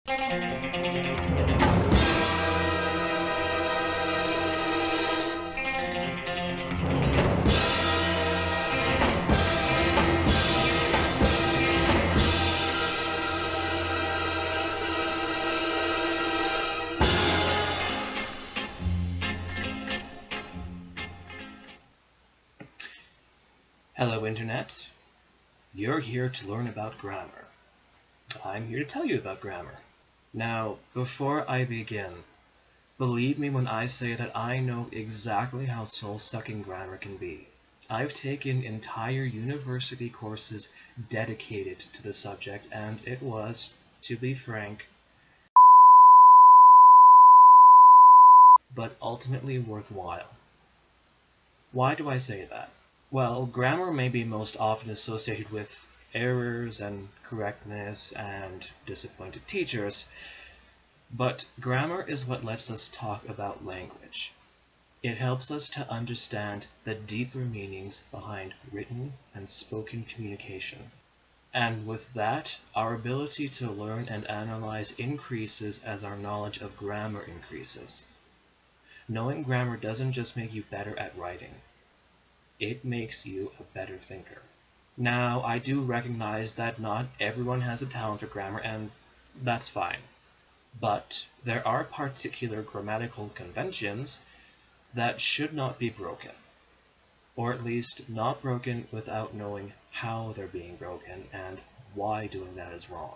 Hello Internet, you're here to learn about grammar. I'm here to tell you about grammar. Now, before I begin, believe me when I say that I know exactly how soul-sucking grammar can be. I've taken entire university courses dedicated to the subject, and it was, to be frank, but ultimately worthwhile. Why do I say that? Well, grammar may be most often associated with errors and correctness and disappointed teachers, but grammar is what lets us talk about language. It helps us to understand the deeper meanings behind written and spoken communication. And with that, our ability to learn and analyze increases as our knowledge of grammar increases. Knowing grammar doesn't just make you better at writing. It makes you a better thinker. Now, I do recognize that not everyone has a talent for grammar, and that's fine. But there are particular grammatical conventions that should not be broken, or at least not broken without knowing how they're being broken and why doing that is wrong.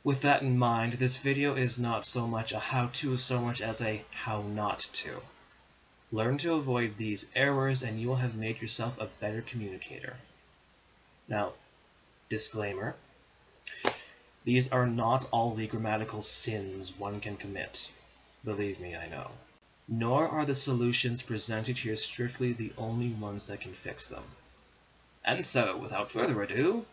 With that in mind, this video is not so much a how-to so much as a how not to. Learn to avoid these errors and you will have made yourself a better communicator. Now, disclaimer, these are not all the grammatical sins one can commit. Believe me, I know. Nor are the solutions presented here strictly the only ones that can fix them. And so, without further ado,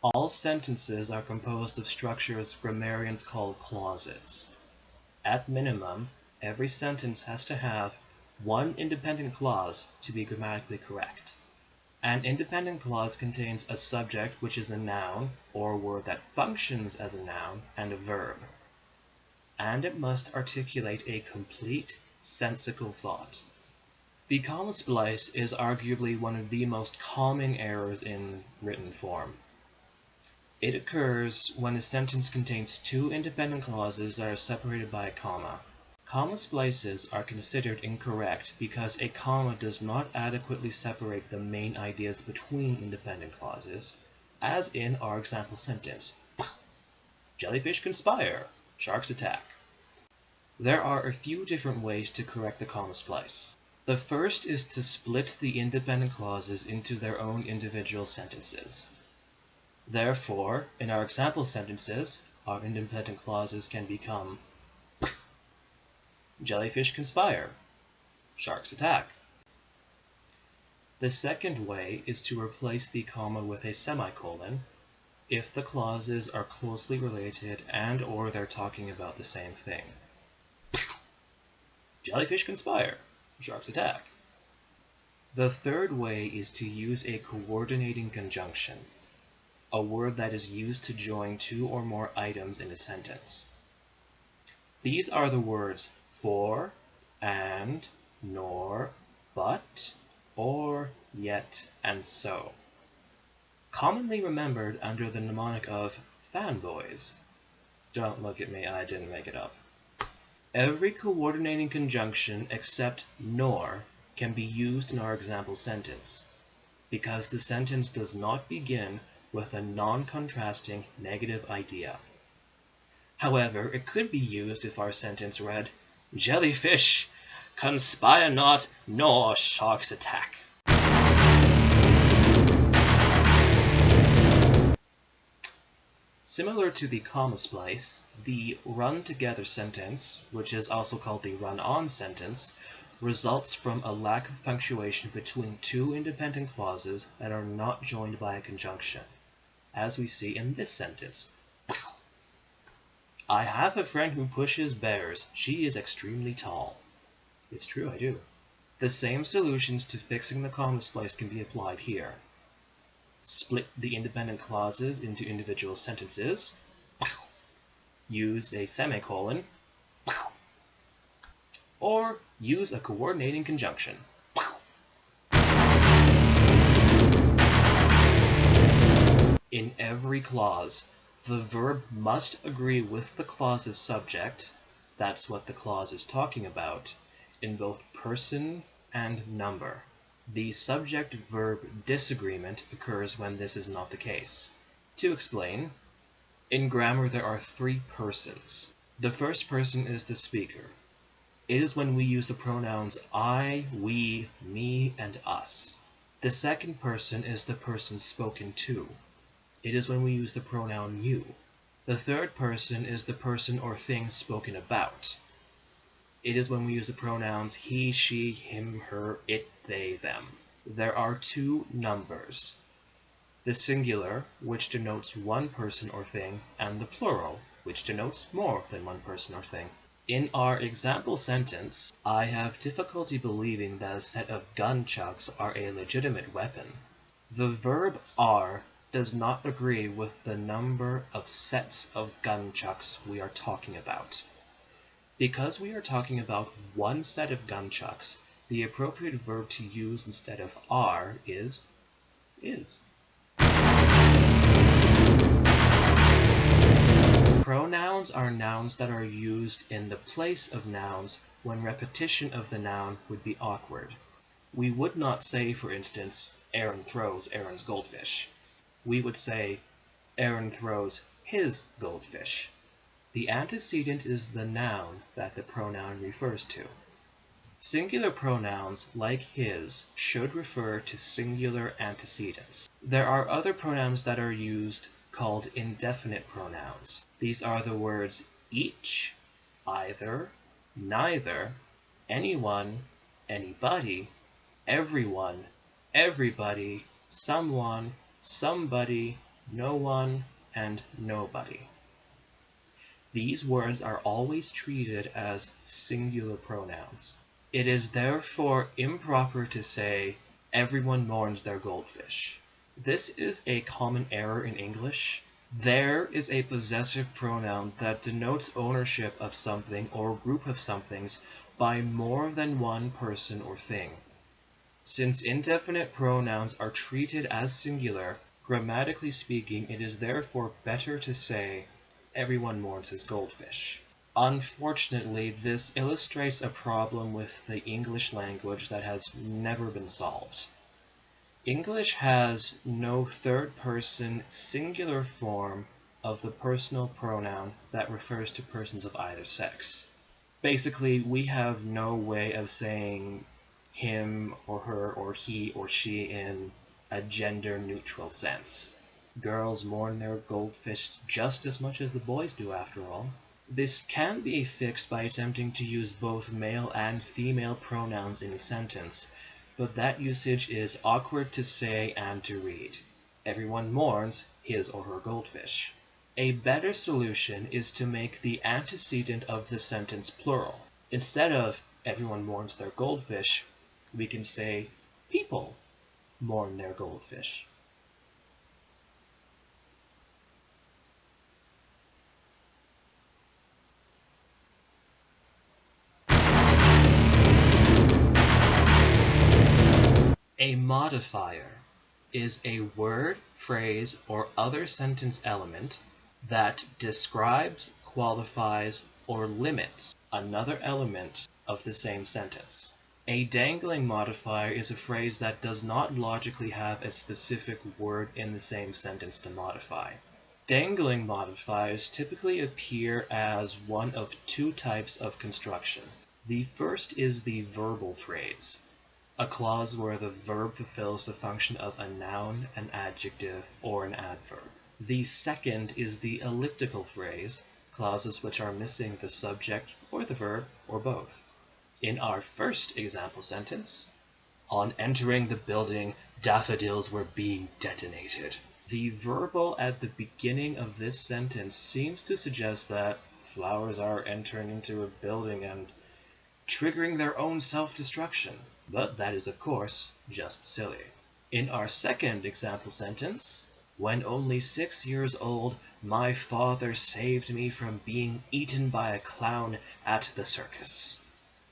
all sentences are composed of structures grammarians call clauses. At minimum, every sentence has to have one independent clause to be grammatically correct. An independent clause contains a subject, which is a noun or a word that functions as a noun, and a verb. And it must articulate a complete, sensical thought. The comma splice is arguably one of the most common errors in written form. It occurs when a sentence contains two independent clauses that are separated by a comma. Comma splices are considered incorrect because a comma does not adequately separate the main ideas between independent clauses, as in our example sentence, jellyfish conspire, sharks attack. There are a few different ways to correct the comma splice. The first is to split the independent clauses into their own individual sentences. Therefore, in our example sentences, our independent clauses can become jellyfish conspire, sharks attack. The second way is to replace the comma with a semicolon if the clauses are closely related and or they're talking about the same thing. Jellyfish conspire, sharks attack. The third way is to use a coordinating conjunction, a word that is used to join two or more items in a sentence. These are the words for, and, nor, but, or, yet, and so. Commonly remembered under the mnemonic of fanboys. Don't look at me, I didn't make it up. Every coordinating conjunction except nor can be used in our example sentence, because the sentence does not begin with a non-contrasting negative idea. However, it could be used if our sentence read, jellyfish conspire not, nor sharks attack. Similar to the comma splice, the run-together sentence, which is also called the run-on sentence, results from a lack of punctuation between two independent clauses that are not joined by a conjunction, as we see in this sentence. I have a friend who pushes bears. She is extremely tall. It's true, I do. The same solutions to fixing the comma splice can be applied here. split the independent clauses into individual sentences, use a semicolon, or use a coordinating conjunction. In every clause, the verb must agree with the clause's subject, that's what the clause is talking about, in both person and number. The subject-verb disagreement occurs when this is not the case. To explain, in grammar there are three persons. The first person is the speaker. It is when we use the pronouns I, we, me, and us. The second person is the person spoken to. It is when we use the pronoun you. The third person is the person or thing spoken about. It is when we use the pronouns he, she, him, her, it, they, them. There are two numbers: the singular, which denotes one person or thing, and the plural, which denotes more than one person or thing. In our example sentence, I have difficulty believing that a set of gun chucks are a legitimate weapon. The verb are does not agree with the number of sets of gun chucks we are talking about. Because we are talking about one set of gun chucks, the appropriate verb to use instead of are is. Pronouns are nouns that are used in the place of nouns when repetition of the noun would be awkward. We would not say, for instance, Aaron throws Aaron's goldfish. We would say, Aaron throws his goldfish. The antecedent is the noun that the pronoun refers to. Singular pronouns, like his, should refer to singular antecedents. There are other pronouns that are used called indefinite pronouns. These are the words each, either, neither, anyone, anybody, everyone, everybody, someone, somebody, no one, and nobody. These words are always treated as singular pronouns. It is therefore improper to say, everyone mourns their goldfish. This is a common error in English. There is a possessive pronoun that denotes ownership of something or group of somethings by more than one person or thing. Since indefinite pronouns are treated as singular, grammatically speaking, it is therefore better to say, everyone mourns his goldfish. Unfortunately, this illustrates a problem with the English language that has never been solved. English has no third-person singular form of the personal pronoun that refers to persons of either sex. Basically, we have no way of saying him or her or he or she in a gender-neutral sense. Girls mourn their goldfish just as much as the boys do, after all. This can be fixed by attempting to use both male and female pronouns in a sentence, but that usage is awkward to say and to read. Everyone mourns his or her goldfish. A better solution is to make the antecedent of the sentence plural. Instead of everyone mourns their goldfish, we can say people mourn their goldfish. A modifier is a word, phrase, or other sentence element that describes, qualifies, or limits another element of the same sentence. A dangling modifier is a phrase that does not logically have a specific word in the same sentence to modify. Dangling modifiers typically appear as one of two types of construction. The first is the verbal phrase, a clause where the verb fulfills the function of a noun, an adjective, or an adverb. The second is the elliptical phrase, clauses which are missing the subject or the verb, or both. In our first example sentence, on entering the building, daffodils were being detonated. The verbal at the beginning of this sentence seems to suggest that flowers are entering into a building and triggering their own self-destruction. But that is, of course, just silly. In our second example sentence, when only 6 years old, my father saved me from being eaten by a clown at the circus.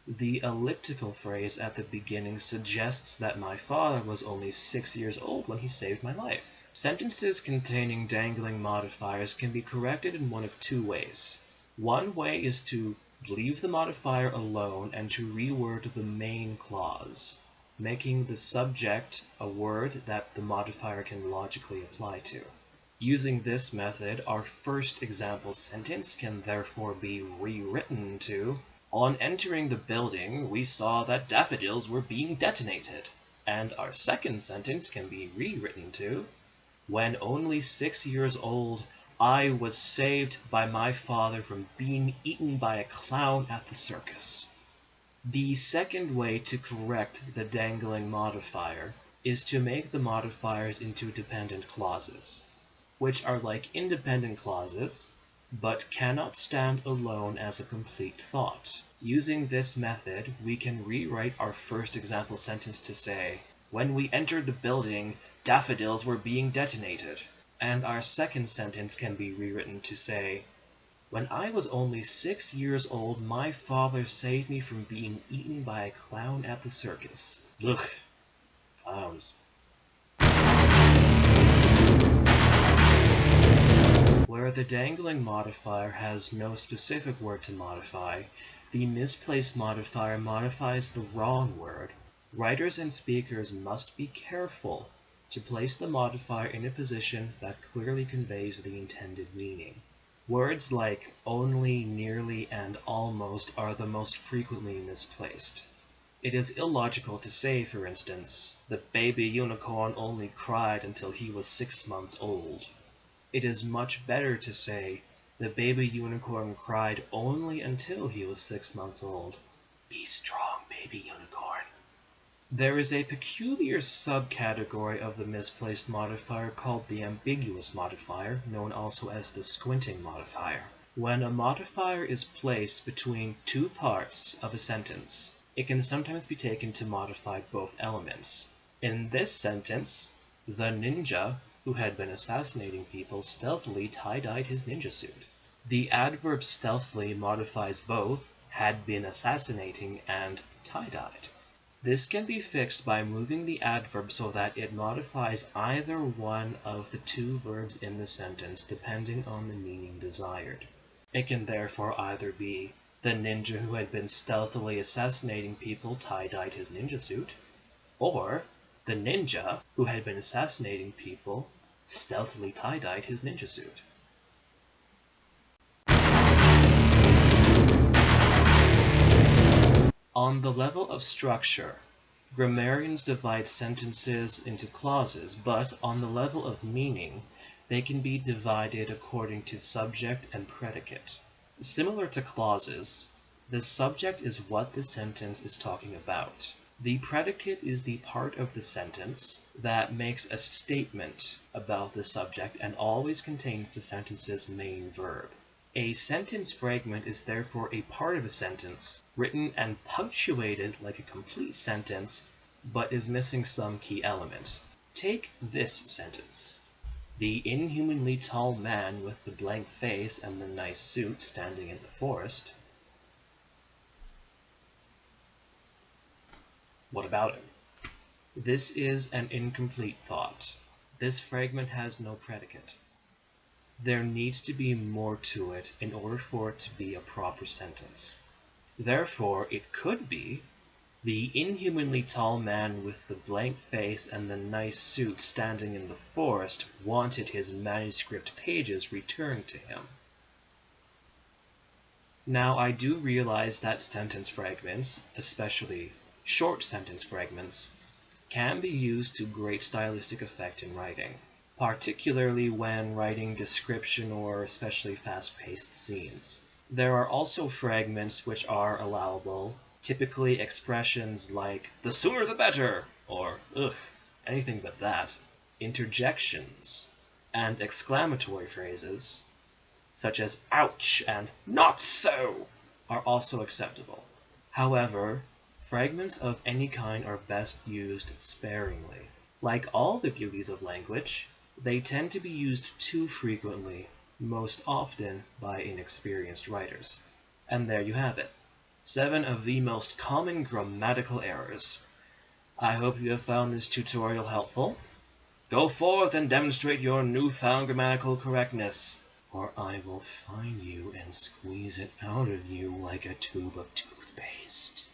The elliptical phrase at the beginning suggests that my father was only 6 years old when he saved my life. Sentences containing dangling modifiers can be corrected in one of two ways. One way is to leave the modifier alone and to reword the main clause, making the subject a word that the modifier can logically apply to. Using this method, our first example sentence can therefore be rewritten to, on entering the building, we saw that daffodils were being detonated. And our second sentence can be rewritten to, when only 6 years old, I was saved by my father from being eaten by a clown at the circus. The second way to correct the dangling modifier is to make the modifiers into dependent clauses, which are like independent clauses, but cannot stand alone as a complete thought. Using this method, we can rewrite our first example sentence to say, when we entered the building, daffodils were being detonated. And our second sentence can be rewritten to say, when I was only 6 years old, my father saved me from being eaten by a clown at the circus. Ugh, clowns. Where the dangling modifier has no specific word to modify, the misplaced modifier modifies the wrong word. Writers and speakers must be careful to place the modifier in a position that clearly conveys the intended meaning. Words like only, nearly, and almost are the most frequently misplaced. It is illogical to say, for instance, the baby unicorn only cried until he was 6 months old. It is much better to say, the baby unicorn cried only until he was 6 months old. Be strong, baby unicorn. There is a peculiar subcategory of the misplaced modifier called the ambiguous modifier, known also as the squinting modifier. When a modifier is placed between two parts of a sentence, it can sometimes be taken to modify both elements. In this sentence, the ninja who had been assassinating people stealthily tie-dyed his ninja suit. The adverb stealthily modifies both had been assassinating and tie-dyed. This can be fixed by moving the adverb so that it modifies either one of the two verbs in the sentence depending on the meaning desired. It can therefore either be the ninja who had been stealthily assassinating people tie-dyed his ninja suit, or the ninja who had been assassinating people stealthily tie-dyed his ninja suit. On the level of structure, grammarians divide sentences into clauses, but on the level of meaning, they can be divided according to subject and predicate. Similar to clauses, the subject is what the sentence is talking about. The predicate is the part of the sentence that makes a statement about the subject and always contains the sentence's main verb. A sentence fragment is therefore a part of a sentence, written and punctuated like a complete sentence, but is missing some key element. Take this sentence. The inhumanly tall man with the blank face and the nice suit standing in the forest. What about him? This is an incomplete thought. This fragment has no predicate. There needs to be more to it in order for it to be a proper sentence. Therefore, it could be, the inhumanly tall man with the blank face and the nice suit standing in the forest wanted his manuscript pages returned to him. Now, I do realize that sentence fragments, especially short sentence fragments, can be used to great stylistic effect in writing, particularly when writing description or especially fast-paced scenes. There are also fragments which are allowable, typically expressions like, the sooner the better, or ugh, anything but that. Interjections and exclamatory phrases, such as ouch and not so, are also acceptable. However, fragments of any kind are best used sparingly. Like all the beauties of language, they tend to be used too frequently, most often by inexperienced writers. And there you have it, 7 of the most common grammatical errors. I hope you have found this tutorial helpful. Go forth and demonstrate your newfound grammatical correctness, or I will find you and squeeze it out of you like a tube of toothpaste.